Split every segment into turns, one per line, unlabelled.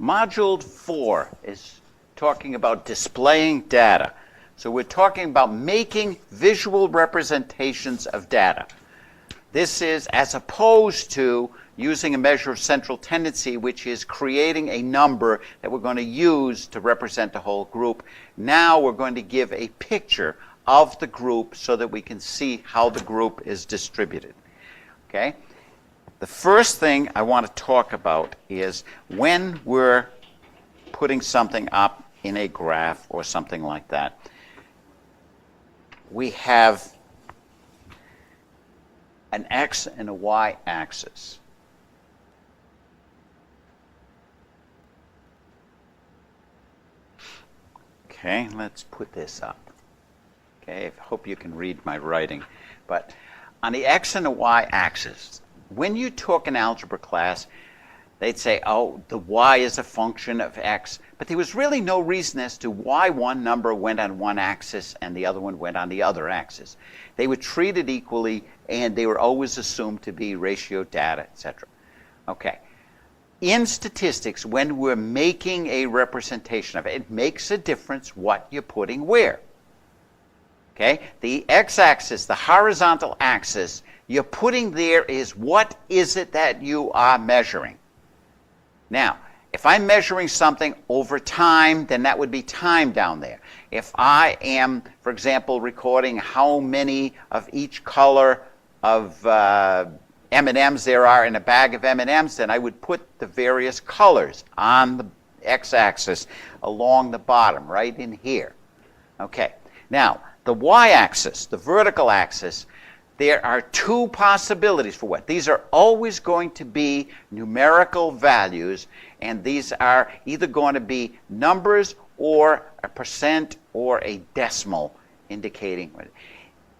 Module 4 is talking about displaying data. So we're talking about making visual representations of data. This is as opposed to using a measure of central tendency, which is creating a number that we're going to use to represent the whole group. Now we're going to give a picture of the group so that we can see how the group is distributed. Okay? The first thing I want to talk about is when we're putting something up in a graph or something like that, we have an x and a y axis. Okay, let's put this up. Okay, I hope you can read my writing. But on the x and the y axis, when you took an algebra class, they'd say, oh, the y is a function of x. But there was really no reason as to why one number went on one axis and the other one went on the other axis. They were treated equally, and they were always assumed to be ratio data, etc. Okay. In statistics, when we're making a representation of it, it makes a difference what you're putting where. Okay? The x-axis, the horizontal axis, you're putting there is what is it that you are measuring. Now, if I'm measuring something over time, then that would be time down there. If I am, for example, recording how many of each color of M&Ms there are in a bag of M&Ms, then I would put the various colors on the x-axis along the bottom, right in here. Okay. Now, the y-axis, the vertical axis, there are two possibilities for what. These are always going to be numerical values, and these are either going to be numbers or a percent or a decimal indicating.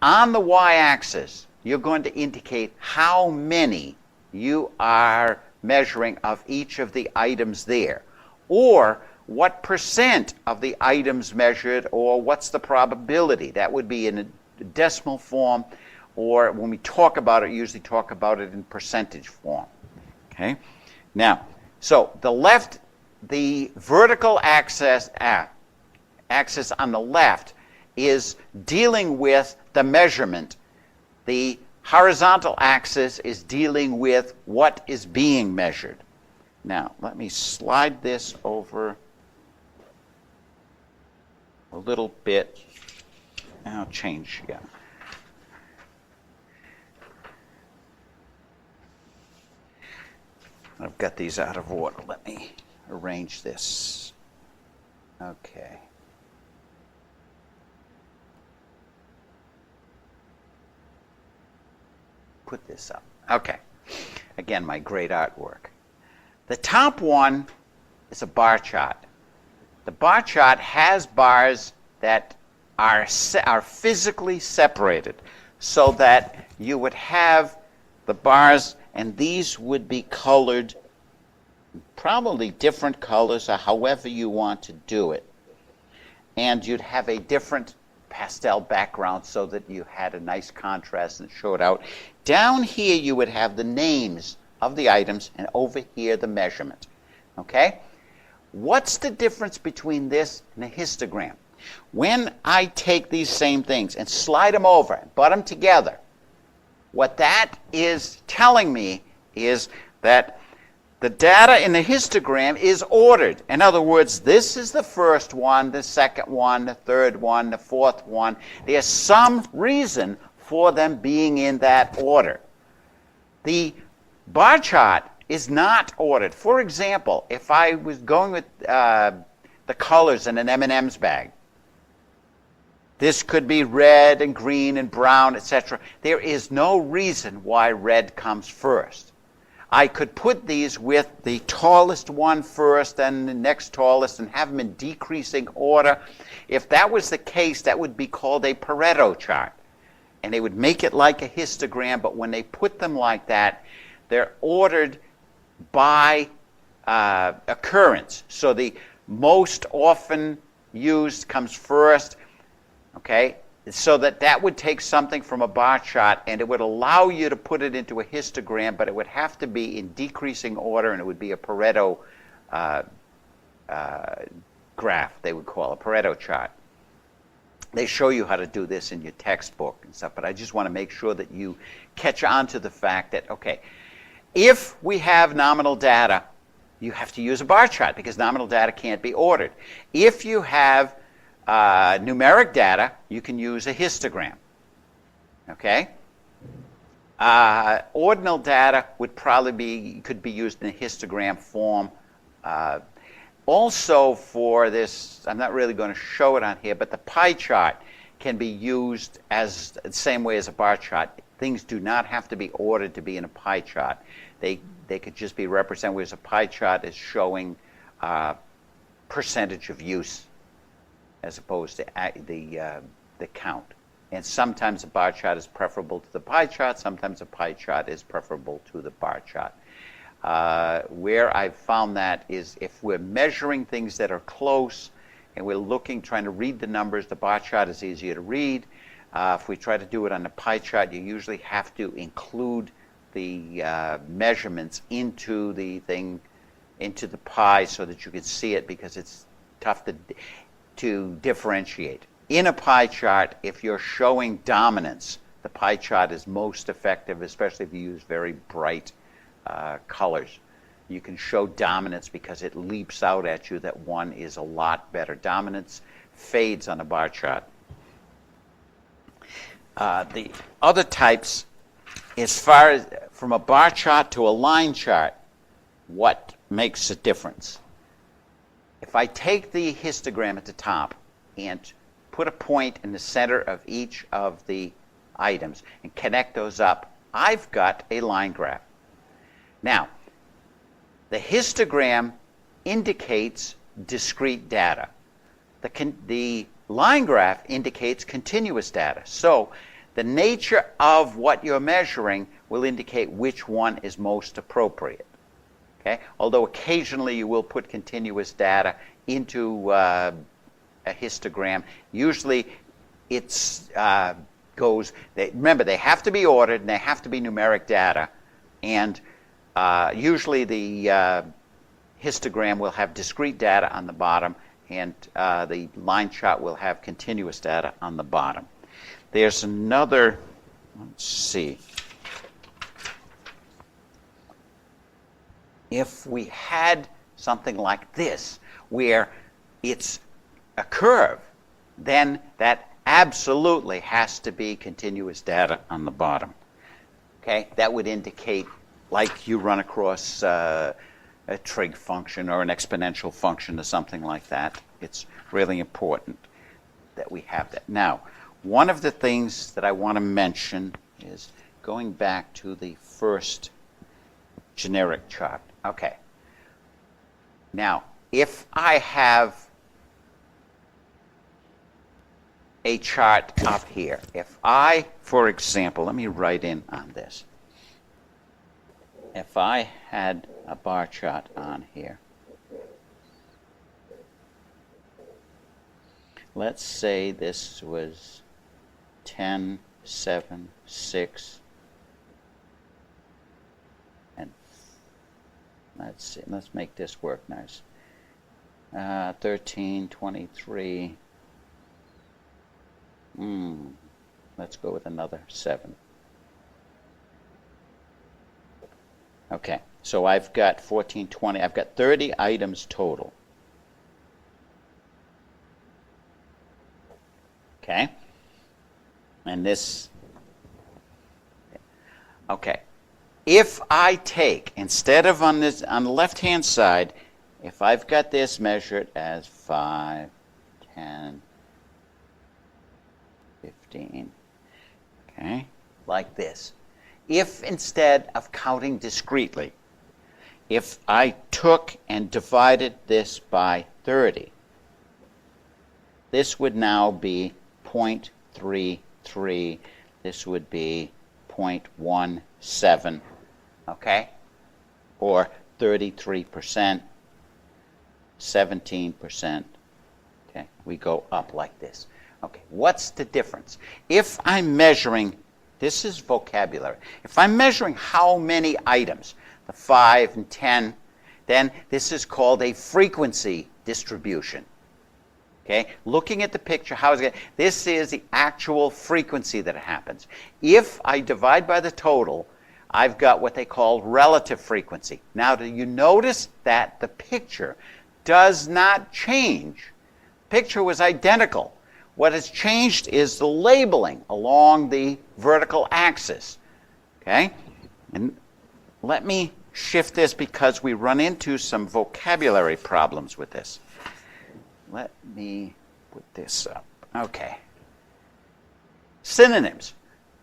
On the y-axis, you're going to indicate how many you are measuring of each of the items there, or what percent of the items measured, or what's the probability. That would be in a decimal form, or when we talk about it, usually talk about it in percentage form. Okay? Now, so the vertical axis on the left is dealing with the measurement. The horizontal axis is dealing with what is being measured. Now, let me slide this over a little bit. I'll change again. I've got these out of order. Let me arrange this. Okay. Put this up. Okay. Again, my great artwork. The top one is a bar chart. The bar chart has bars that are physically separated so that you would have the bars, and these would be colored probably different colors or however you want to do it. And you'd have a different pastel background so that you had a nice contrast and showed out. Down here you would have the names of the items, and over here the measurement. Okay? What's the difference between this and a histogram? When I take these same things and slide them over and butt them together, what that is telling me is that the data in the histogram is ordered. In other words, this is the first one, the second one, the third one, the fourth one. There's some reason for them being in that order. The bar chart is not ordered. For example, if I was going with the colors in an M&M's bag, this could be red and green and brown, etc. There is no reason why red comes first. I could put these with the tallest one first and the next tallest and have them in decreasing order. If that was the case, that would be called a Pareto chart. And they would make it like a histogram, but when they put them like that, they're ordered by occurrence. So the most often used comes first. Okay, so that would take something from a bar chart and it would allow you to put it into a histogram, but it would have to be in decreasing order, and it would be a Pareto graph, they would call a Pareto chart. They show you how to do this in your textbook and stuff, but I just want to make sure that you catch on to the fact that, okay, if we have nominal data, you have to use a bar chart because nominal data can't be ordered. If you have numeric data, you can use a histogram. Okay? Ordinal data could be used in a histogram form. Also for this, I'm not really going to show it on here, but the pie chart can be used as the same way as a bar chart. Things do not have to be ordered to be in a pie chart. They could just be represented, whereas a pie chart is showing percentage of use as opposed to the count. And sometimes a bar chart is preferable to the pie chart. Sometimes a pie chart is preferable to the bar chart. Where I've found that is if we're measuring things that are close and we're trying to read the numbers, the bar chart is easier to read. If we try to do it on a pie chart, you usually have to include the measurements into the pie so that you can see it because it's tough to differentiate. In a pie chart, if you're showing dominance, the pie chart is most effective, especially if you use very bright colors. You can show dominance because it leaps out at you that one is a lot better. Dominance fades on a bar chart. The other types, as far as from a bar chart to a line chart, what makes a difference? If I take the histogram at the top and put a point in the center of each of the items and connect those up, I've got a line graph. Now, the histogram indicates discrete data. The line graph indicates continuous data. So the nature of what you're measuring will indicate which one is most appropriate. Okay? Although occasionally you will put continuous data into a histogram. Usually remember, they have to be ordered and they have to be numeric data. And usually the histogram will have discrete data on the bottom and the line chart will have continuous data on the bottom. There's another, let's see. If we had something like this, where it's a curve, then that absolutely has to be continuous data on the bottom. Okay? That would indicate like you run across a trig function or an exponential function or something like that. It's really important that we have that. Now, one of the things that I want to mention is going back to the first generic chart. Okay. Now, if I have a chart up here, if I, for example, let me write in on this. If I had a bar chart on here, let's say this was 10, 7, 6, and let's see, let's make this work nice. 13, 23. Let's go with another 7. Okay, so I've got 14, 20. I've got 30 items total. Okay? And this, okay. If I take, instead of on the left-hand side, if I've got this measured as 5, 10, 15, okay, like this. If instead of counting discretely, if I took and divided this by 30, this would now be 0.33. This would be 0.17, okay? Or 33%, 17%. Okay, we go up like this. Okay, what's the difference? If I'm measuring, this is vocabulary. If I'm measuring how many items, the 5 and 10, then this is called a frequency distribution. Okay, looking at the picture, how is it? This is the actual frequency that happens. If I divide by the total, I've got what they call relative frequency. Now, do you notice that the picture does not change? The picture was identical. What has changed is the labeling along the vertical axis. Okay, and let me shift this because we run into some vocabulary problems with this. Let me put this up. Okay. Synonyms.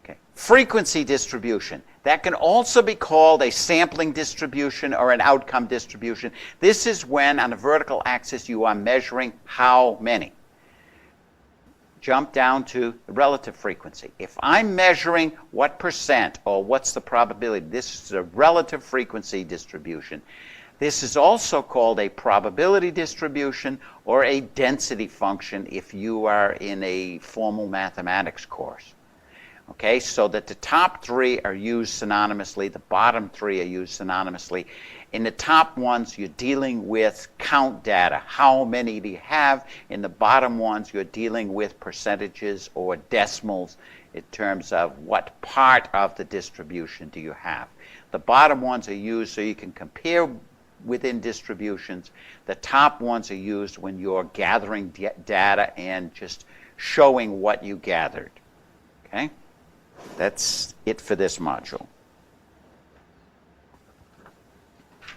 Okay. Frequency distribution. That can also be called a sampling distribution or an outcome distribution. This is when on the vertical axis you are measuring how many. Jump down to the relative frequency. If I'm measuring what percent or what's the probability, this is a relative frequency distribution. This is also called a probability distribution or a density function if you are in a formal mathematics course. Okay, so that the top three are used synonymously, the bottom three are used synonymously. In the top ones, you're dealing with count data. How many do you have? In the bottom ones, you're dealing with percentages or decimals in terms of what part of the distribution do you have. The bottom ones are used so you can compare within distributions. The top ones are used when you're gathering data and just showing what you gathered. Okay? That's it for this module.